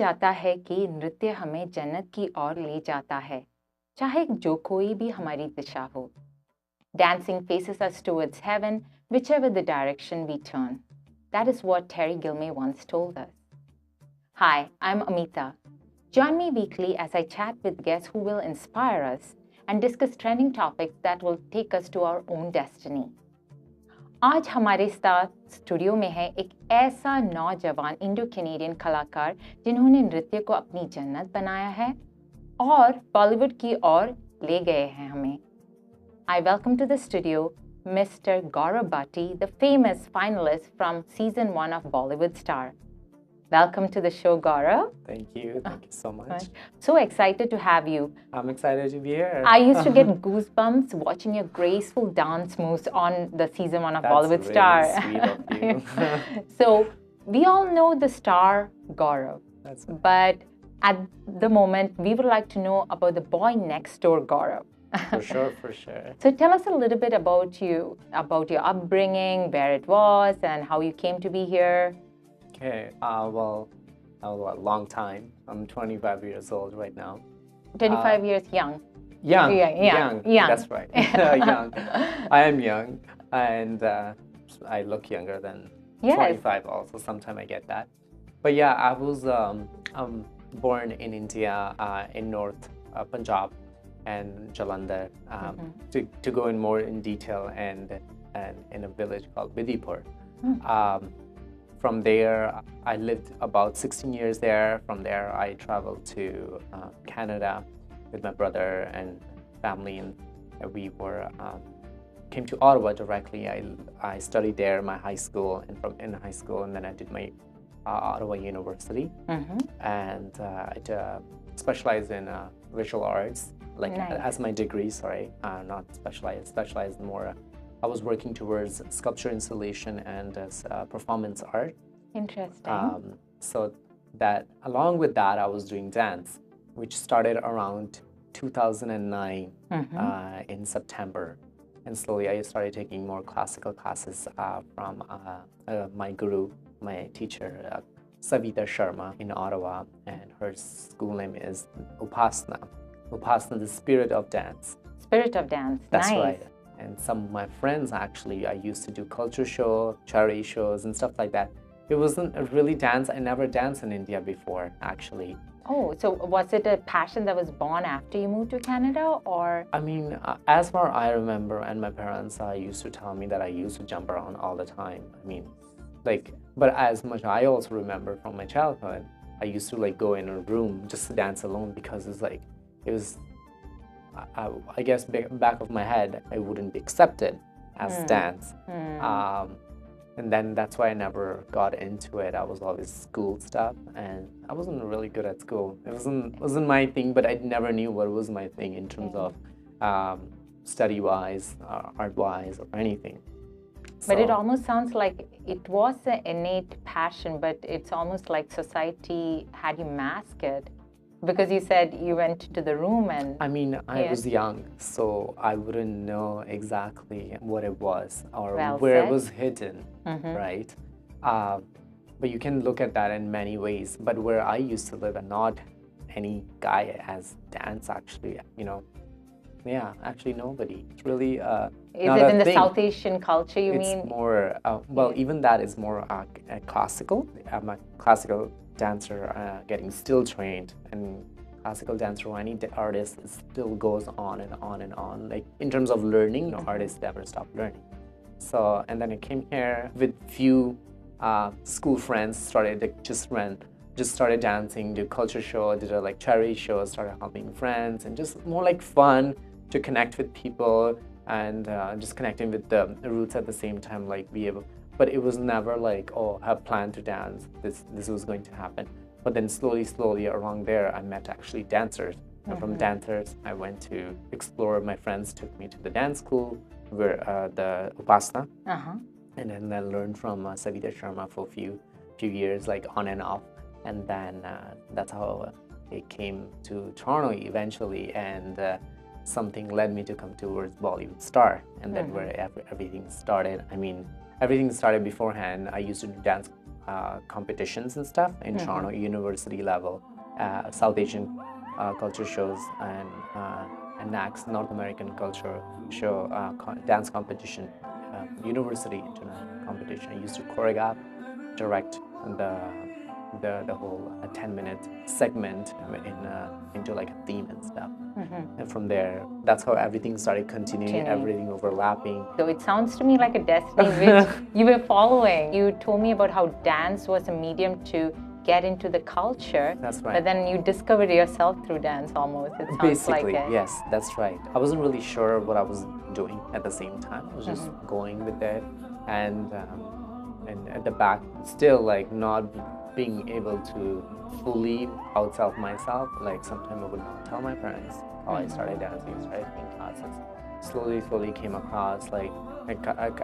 जाता है कि नृत्य हमें जन्नत की ओर ले जाता है, चाहे जो कोई भी हमारी दिशा हो. Dancing faces us towards heaven, whichever the direction we turn. That is what Terry Gilmay once told us. Hi, I'm Amitha. Join me weekly as I chat with guests who will inspire us and discuss trending topics that will take us to our own destiny. आज हमारे साथ studio में है एक ऐसा नौजवान Indo Canadian कलाकार जिन्होंने नृत्य को अपनी जन्नत बनाया है और बॉलीवुड की ओर ले गए हैं हमें. I welcome to the studio Mr. GAURAV BHATTI, the famous finalist from season 1 of Bollywood Star. Welcome to the show, GAURAV. Thank you so much. So excited to have you. I'm excited to be here. I used to get goosebumps watching your graceful dance moves on the season 1 of Bollywood Star. That's really sweet of you. So we all know the star GAURAV. That's right. But at the moment, we would like to know about the boy next door, GAURAV. For sure, for sure. So tell us a little bit about you, about your upbringing, where it was, and how you came to be here. Okay, well, a long time. I'm 25 years old right now. 25 years young. Young, young. That's right. Young. I am young, and I look younger than 25 also. Sometimes I get that. But yeah, I was born in India, in North Punjab and Jalandhar, to go in more in detail, and in a village called Bidipur. From there, I lived about 16 years there. From there, I traveled to Canada with my brother and family, and we came to Ottawa directly. I studied there my high school, and high school, and then I did my Ottawa University, and I specialized in visual arts, as my degree. Sorry, not specialized. Specialized more. I was working towards sculpture installation and performance art. Interesting. So that, along with that, I was doing dance, which started around 2009 in September. And slowly I started taking more classical classes from my guru, my teacher, Savita Sharma in Ottawa, and her school name is Upasana. Upasana, the spirit of dance. Spirit of dance. That's nice. right. And some of my friends, actually, I used to do culture show, charity shows, and stuff like that. It wasn't a really dance. I never danced in India before, actually. Oh, so was it a passion that was born after you moved to Canada, or? I mean, as far I remember, and my parents used to tell me that I used to jump around all the time. I mean, but as much I also remember from my childhood, I used to go in a room just to dance alone, because it was, I guess back of my head, I wouldn't be accepted as dance. And then that's why I never got into it. I was always school stuff, and I wasn't really good at school. It wasn't my thing, but I never knew what was my thing in terms of study-wise, art-wise, or anything. But it almost sounds like it was an innate passion, but it's almost like society had you mask it. Because you said you went to the room and... I mean, I was young, so I wouldn't know exactly what it was or where it was hidden, right? But you can look at that in many ways. But where I used to live, and not any guy has dance, actually, actually nobody. It's really Is it in the South Asian culture, you mean? It's more, well, even that is more classical. I'm a classical dancer, getting still trained, and classical dancer or any artist still goes on and on and on. In terms of learning, no artist ever stop learning. So, and then I came here with few school friends, just started dancing, did culture show, did a charity show, started helping friends, and just more fun to connect with people, and just connecting with the roots at the same time, be able. But it was never oh, I have planned to dance. This was going to happen. But then slowly around there, I met actually dancers. And from dancers, I went to explore. My friends took me to the dance school, where the Upasana, and then I learned from Savita Sharma for a few years, on and off. And then that's how it came to Toronto eventually, and something led me to come towards Bollywood Star, and then where everything started. I mean, everything started beforehand. I used to do dance competitions and stuff in Toronto university level, South Asian culture shows, and NACS, North American Culture Show, dance competition, university international competition. I used to choreograph, direct the whole 10-minute segment into like a theme and stuff. And from there, that's how everything started continuing, everything overlapping. So it sounds to me like a destiny which you were following. You told me about how dance was a medium to get into the culture. That's right. But then you discovered yourself through dance almost. It sounds Basically, like it. yes, that's right. I wasn't really sure what I was doing at the same time. I was just going with it, and at the back, still like not being able to fully outsell myself. Like sometimes I would not tell my parents how I started dancing, started taking classes. Slowly came across like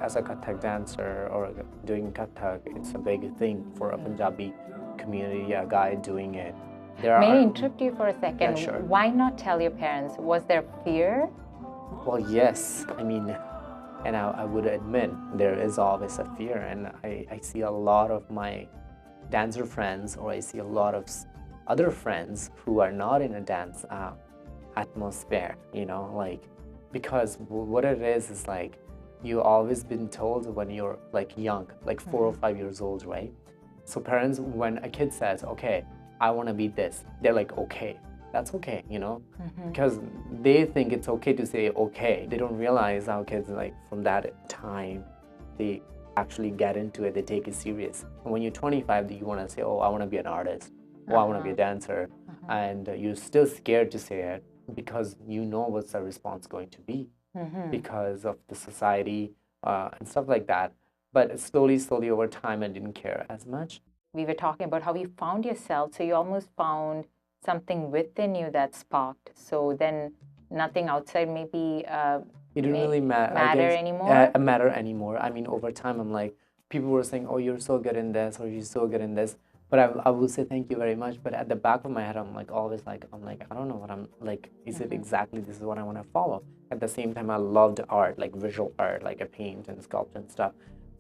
as a Kathak dancer or doing Kathak, it's a big thing for a Punjabi community, a guy doing it. May I interrupt you for a second? Yeah, sure. Why not tell your parents? Was there fear? Well, yes. I mean, and I would admit there is always a fear, and I see a lot of my dancer friends, or I see a lot of other friends who are not in a dance atmosphere, you know, like, because what it is like, you always been told when you're like young, like 4 or 5 years old, right? So parents, when a kid says, okay, I want to be this, they're like, okay, that's okay, you know, because they think it's okay to say okay. They don't realize how kids, like, from that time, they actually get into it, they take it serious. And when you're 25, you want to say, oh, I want to be an artist, or I want to be a dancer, and you're still scared to say it because you know what's the response going to be because of the society and stuff like that. But slowly over time, I didn't care as much. We were talking about how you found yourself, so you almost found something within you that sparked. So then nothing outside maybe it didn't really matter anymore? Matter anymore. I mean, over time, I'm like, people were saying, oh, you're so good in this, or you're so good in this. But I will say thank you very much. But at the back of my head, I'm like, always like, I don't know what I'm like, is it exactly this is what I want to follow? At the same time, I loved art, like visual art, like a paint and sculpt and stuff.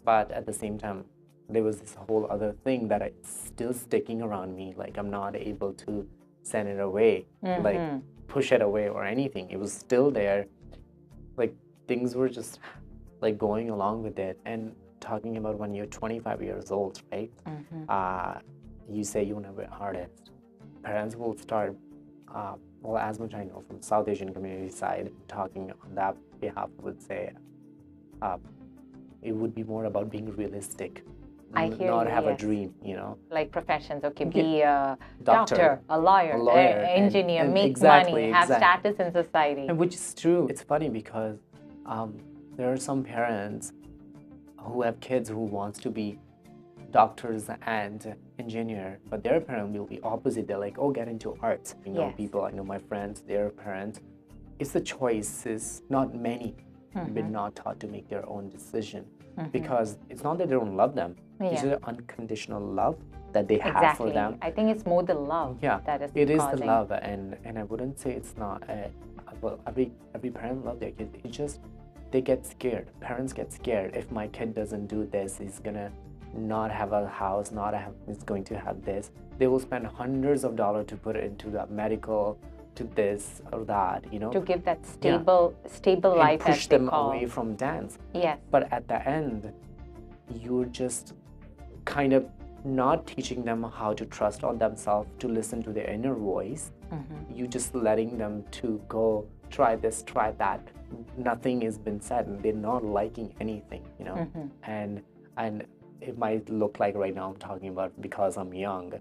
But at the same time, there was this whole other thing that it's still sticking around me. Like, I'm not able to send it away, like push it away or anything. It was still there. Like, things were just like going along with it. And talking about when you're 25 years old, right? You say you want to be an artist. Parents will start, well, as much I know from South Asian community side, talking on that behalf, would say it would be more about being realistic. Not have a dream, you know. Like professions, okay, be a doctor, a lawyer, an engineer, and make money, have status in society. And which is true. It's funny because there are some parents who have kids who wants to be doctors and engineer, but their parent will be opposite. They're like, oh, get into arts. You know, people, I know my friends, their parents, it's the choice is not many been not taught to make their own decision because it's not that they don't love them. It's the unconditional love that they have for them. I think it's more the love that is it causing. Is the love, and I wouldn't say it's not well, every parent loves their kids. It's just they get scared. Parents get scared. If my kid doesn't do this, he's gonna not have a house, he's going to have this. They will spend hundreds of dollars to put it into the medical, to this or that, you know, to give that stable life, and push them away from dance. Yes. But at the end, you're just kind of not teaching them how to trust on themselves, to listen to their inner voice. You just letting them to go try this, try that. Nothing has been said, and they're not liking anything, you know. And it might look like right now I'm talking about because I'm young,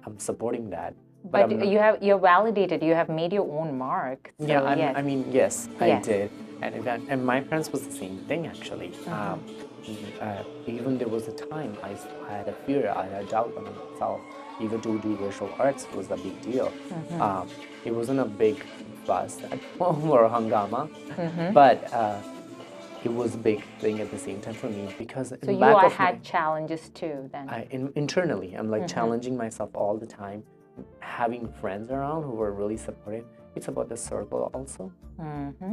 I'm supporting that. But you're validated. You have made your oin mark. So yeah, I mean, yes, I did. And my parents was the same thing, actually. Even there was a time I had a fear, I had a doubt on myself. Even to do visual arts was a big deal. It wasn't a big fuss or hangama, but it was a big thing at the same time for me because so you had challenges too then. Internally, I'm like challenging myself all the time. Having friends around who were really supportive. It's about the circle also,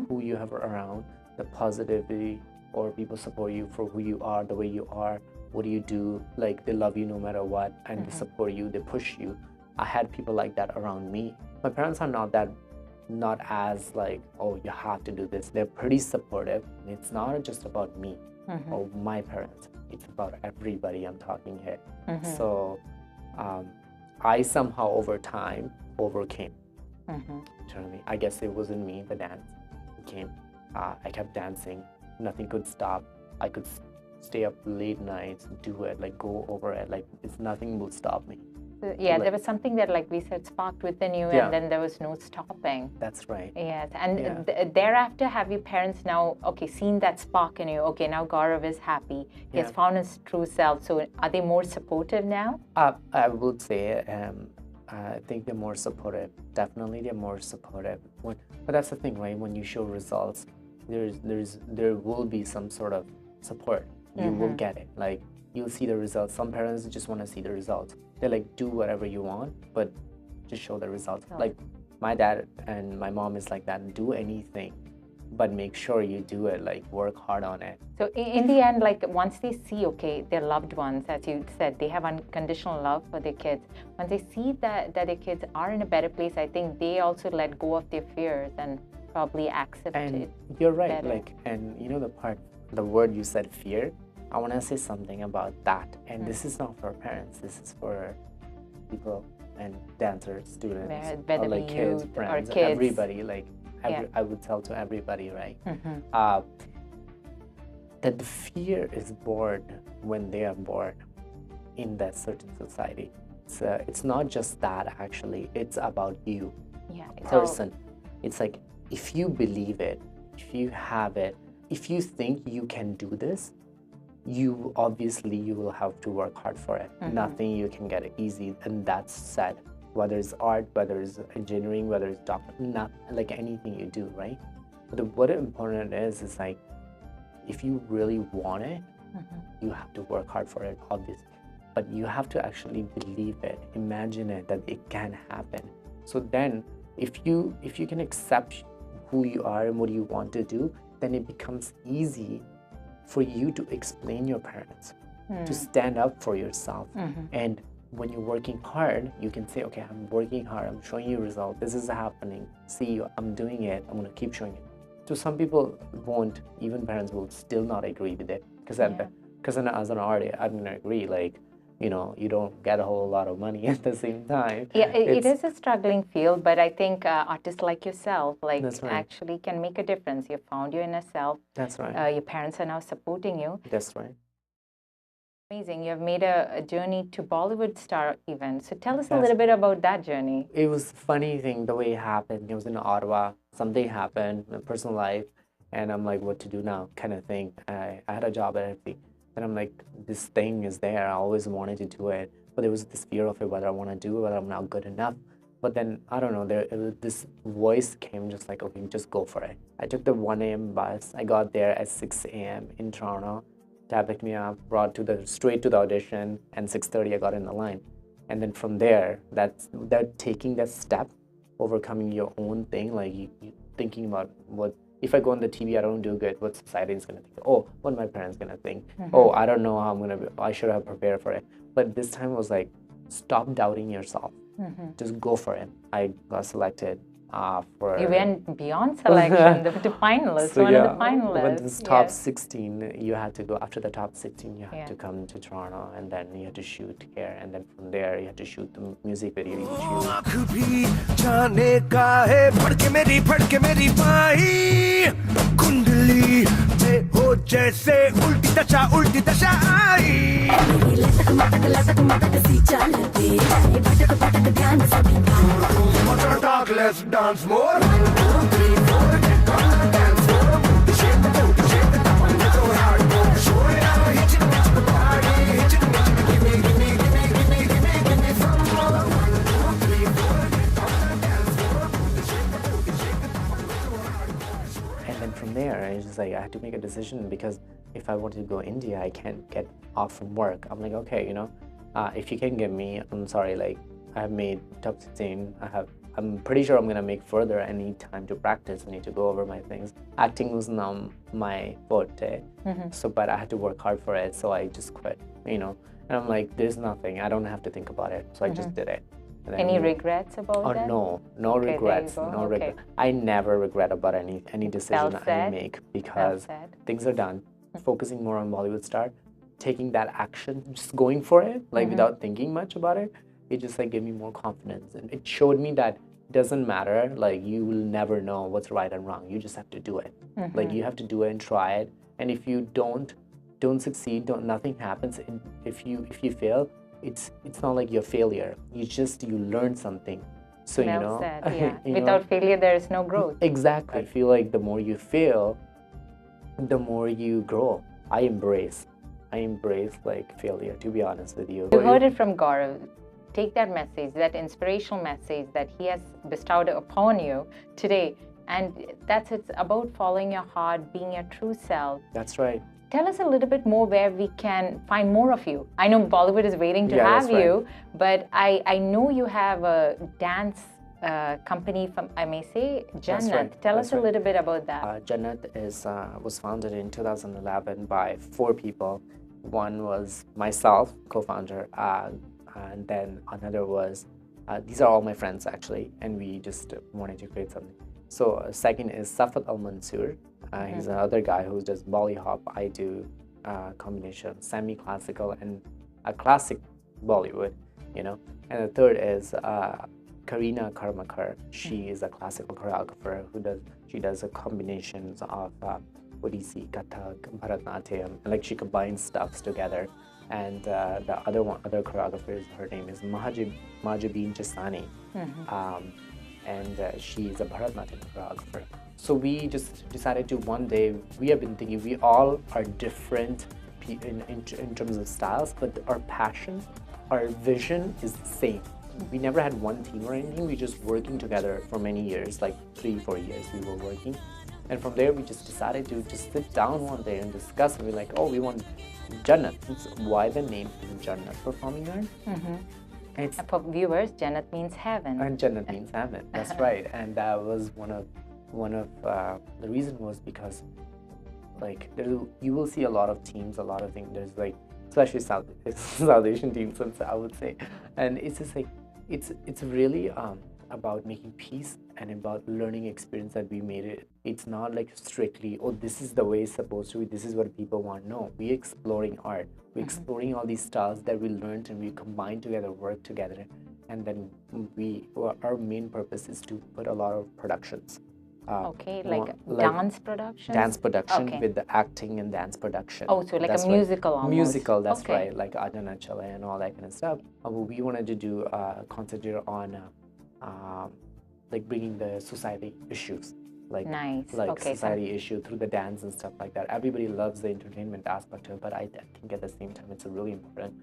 who you have around, the positivity, or people support you for who you are, the way you are, what do you do? Like, they love you no matter what, and they support you, they push you. I had people like that around me. My parents are not as like, oh, you have to do this. They're pretty supportive. It's not just about me or my parents. It's about everybody I'm talking here. So I somehow over time overcame. Generally, I guess it wasn't me, the dance came. I kept dancing. Nothing could stop. I could stay up late nights, do it, like go over it. Like nothing will stop me. Yeah, like, there was something that, like we said, sparked within you, and then there was no stopping. That's right. Yes, and thereafter, have your parents now, seen that spark in you? Okay, now Gaurav is happy. He has found his true self. So are they more supportive now? I would say, I think they're more supportive. Definitely, they're more supportive. But that's the thing, right? When you show results, there will be some sort of support. You will get it. Like, you'll see the results. Some parents just want to see the results. They're like, do whatever you want, but just show the results. Like, my dad and my mom is like that. Do anything, but make sure you do it. Like, work hard on it. So in the end, like, once they see, their loved ones, as you said, they have unconditional love for their kids. Once they see that their kids are in a better place, I think they also let go of their fears and probably accept it. And you're right. Better. Like, and you know the word you said, fear. I want to say something about that. And this is not for parents. This is for people and dancers, students, or like kids, friends, everybody. Like, I would tell to everybody, right? That the fear is born when they are born in that certain society. It's not just that, actually. It's about you, person. It's like, if you believe it, if you have it, if you think you can do this, you will have to work hard for it. Nothing you can get it easy, and that's said. Whether it's art, whether it's engineering, whether it's doctor, not like anything you do, right? But what important is like, if you really want it, you have to work hard for it, obviously. But you have to actually believe it, imagine it, that it can happen. So then, if you can accept who you are and what you want to do, then it becomes easy for you to explain your parents, to stand up for yourself. And when you're working hard, you can say, okay, I'm working hard, I'm showing you results, this is happening, see, I'm doing it, I'm gonna keep showing it. So some people won't, even parents will still not agree with it. Because as an artist, I'm gonna agree, like, you know, you don't get a whole lot of money at the same time. Yeah, it is a struggling field, but I think artists like yourself, like, actually can make a difference. You found your inner self. That's right. Your parents are now supporting you. That's right. Amazing. You have made a journey to Bollywood Star event. So tell us a little bit about that journey. It was a funny thing, the way it happened. It was in Ottawa. Something happened in my personal life, and I'm like, what to do now, kind of thing. I had a job at everything. And I'm like, this thing is there. I always wanted to do it. But there was this fear of it, whether I want to do it, whether I'm not good enough. But then, I don't know, this voice came just like, okay, just go for it. I took the 1 a.m. bus. I got there at 6 a.m. in Toronto. Dad picked me up, brought straight to the audition, and 6:30 I got in the line. And then from there, that taking that step, overcoming your own thing, like you thinking about what, if I go on the TV, I don't do good, what society is going to think? Oh, what are my parents going to think? Oh, I don't know how I'm going to be, I should have prepared for it. But this time was like, stop doubting yourself. Just go for it. I got selected for... You went beyond selection, the finalist, so one of the finalists. When this top 16, you had to go, after the top 16, you had to come to Toronto, and then you had to shoot here, and then from there, you had to shoot the music video. Let's dance more. 1, 2, 3, 4, get on the dance floor. Shake the booty, shake the top, and go hardcore. Show it out, hit it, hit the party, hit it, give me some more. 1, 2, 3, 4, get on the dance floor. Shake the booty, shake the top, and go hardcore. And then from there, it's just like I had to make a decision, because if I wanted to go India, I can't get off from work. I'm like, okay, you know, if you can get me, I'm sorry, like, I have made top 16. I'm pretty sure I'm going to make further. I need time to practice. I need to go over my things. Acting was now my forte. So, but I had to work hard for it, so I just quit. you know. And I'm like, there's nothing. I don't have to think about it. So I just did it. And then Any regrets about Oh that? no, no Okay, there you regrets, go. no Okay. regret. I never regret about any decision I said. make because said. things are done. Focusing more on Bollywood Star, taking that action, just going for it, like without thinking much about it. It just like gave me more confidence, and it showed me that it doesn't matter. Like you will never know what's right and wrong. You just have to do it. Like you have to do it and try it. And if you don't succeed, nothing happens. And if you fail, it's not like you're a failure. You learn something. So Well you know, said, yeah. you know, Without failure, there is no growth. exactly. I feel like the more you fail, the more you grow. I embrace like failure, to be honest with you. You heard it from Gaurav. Take that message, that inspirational message that he has bestowed upon you today, and that's it's about following your heart, being your true self. That's right. Tell us a little bit more where we can find more of you. I know Bollywood is waiting to Yeah, have that's right. you, but I know you have a dance company from, I may say, Jannat. right. Tell That's us a right. little bit about that. Jannat was founded in 2011 by 4 people. One was myself, co-founder, and then another was, these are all my friends actually, and we just wanted to create something. So second is Safat Al-Mansoor. He's another guy who does Bolly hop. I do combination semi-classical and classic Bollywood, you know. And the third is Karina Karmakar. She is a classical choreographer she does a combinations of Odissi, Kathak, Bharatnatyam, like she combines stuffs together. And the other choreographer, her name is Mahajabeen Chasani, and she is a Bharatnatyam choreographer. So we just decided to one day, we have been thinking we all are different in terms of styles, but our passion, our vision is the same. We never had one team or anything. We just working together for many years, like 3-4 years we were working. And from there, we just decided to just sit down one day and discuss. And we're like, oh, we want Jannat. Why the name is Jannat Performing Arts? And For viewers, Jannat means heaven. And Jannat means heaven. That's right. And that was one of the reason was because, like, you will see a lot of teams, a lot of things. There's like, especially South Asian teams, I would say, and it's just like, it's really about making peace and about learning experience that we made it. It's not like strictly, oh, this is the way it's supposed to be, this is what people want. No, we're exploring art. We're exploring all these styles that we learned, and we combine together, work together. And then our main purpose is to put a lot of productions. Okay, like dance production? Dance production Okay. with the acting and dance production. Oh, so like That's a right. musical almost. Musical, that's Okay. right, like Adana Chale and all that kind of stuff. We wanted to do concentrate on like bringing the society issues, like Nice. like Okay, so- society issue through the dance and stuff like that. Everybody loves the entertainment aspect of it, but I think at the same time it's really important.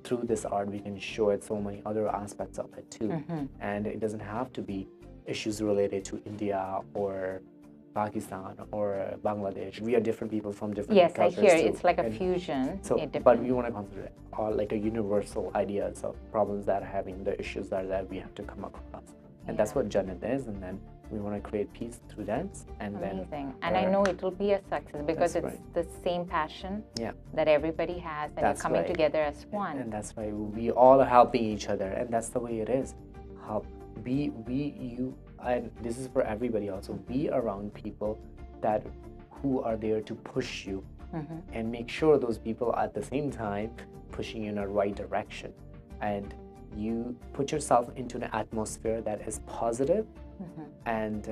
Through this art, we can show it so many other aspects of it too, and it doesn't have to be issues related to India or Pakistan or Bangladesh. We are different people from different Yes, I cultures hear too. it's like a And fusion. so, a but different- we want to consider it all like a universal ideas of problems that are having, the issues that we have to come across, and that's what Jannat is. And then we want to create peace through dance, and Amazing. then And I know it will be a success because That's it's the same passion yeah, that everybody has, and That's you're coming right. together as one. and that's why we all are helping each other, and that's the way it is. Help, you, and this is for everybody also. Be around people who are there to push you, and make sure those people are at the same time pushing you in a right direction, and you put yourself into an atmosphere that is positive, and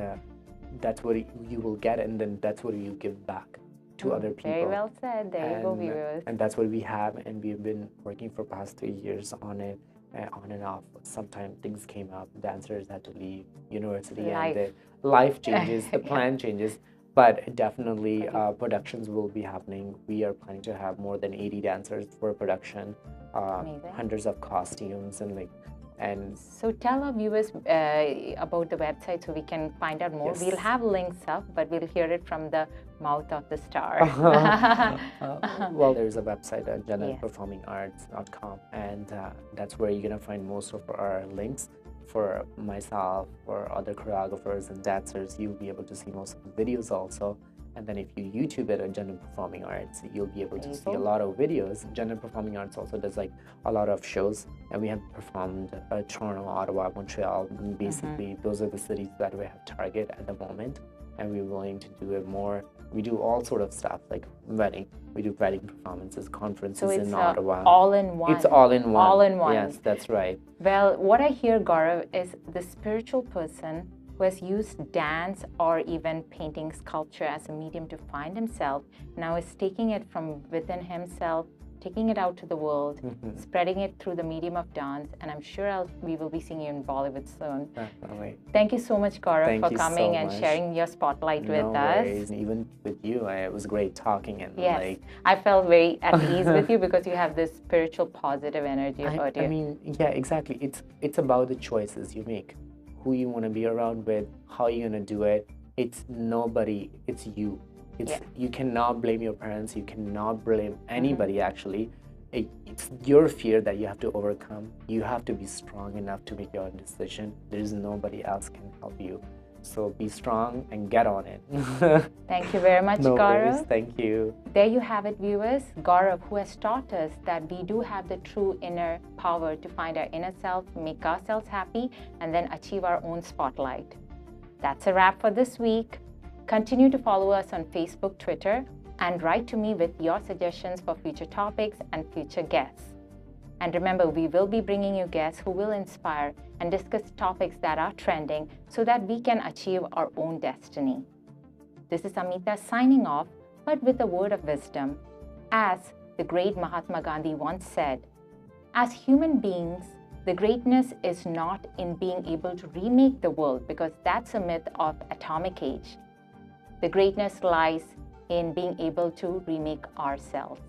that's what you will get, and then that's what you give back to other people. Very well said. There you go, viewers. And that's what we have, and we've been working for past 3 years on it, on and off. Sometimes things came up, dancers had to leave university, Life. and the life changes, the plan changes. But definitely, productions will be happening. We are planning to have more than 80 dancers for production, Amazing. hundreds of costumes, and So tell our viewers about the website so we can find out more. Yes. We'll have links up, but we'll hear it from the mouth of the star. well, there's a website at jannatperformingarts.com, and that's where you're gonna find most of our links. For myself, for other choreographers and dancers, you'll be able to see most of the videos also. And then if you YouTube it at Jannat Performing Arts, you'll be able to see a Beautiful. lot of videos. Jannat Performing Arts also does like a lot of shows, and we have performed Toronto, Ottawa, Montreal. Basically, those are the cities that we have target at the moment, and we're willing to do it more. We do all sort of stuff like wedding. We do wedding performances, conferences So it's in Ottawa. all in one. It's all in one. All in one. Yes, that's right. Well, what I hear, Gaurav, is the spiritual person who has used dance or even painting sculpture as a medium to find himself, now is taking it from within himself, taking it out to the world, spreading it through the medium of dance, and I'm sure we will be seeing you in Bollywood soon. Definitely. Thank you so much, Gaurav, Thank for you coming so and much. sharing your spotlight No with us. worries. Even with you, it was great talking and Yes, like. I felt very at ease with you because you have this spiritual, positive energy about you. I mean, yeah, exactly. It's about the choices you make, who you want to be around with, how you're gonna do it. It's nobody. It's you. You cannot blame your parents. You cannot blame anybody. Actually, it's your fear that you have to overcome. You have to be strong enough to make your own decision. There is nobody else can help you. So be strong and get on it. Thank you very much, No Gaurav. worries. Thank you. There you have it, viewers. Gaurav, who has taught us that we do have the true inner power to find our inner self, make ourselves happy, and then achieve our own spotlight. That's a wrap for this week. Continue to follow us on Facebook, Twitter, and write to me with your suggestions for future topics and future guests. And remember, we will be bringing you guests who will inspire and discuss topics that are trending so that we can achieve our own destiny. This is Amitha signing off, but with a word of wisdom. As the great Mahatma Gandhi once said, as human beings, the greatness is not in being able to remake the world, because that's a myth of atomic age. The greatness lies in being able to remake ourselves.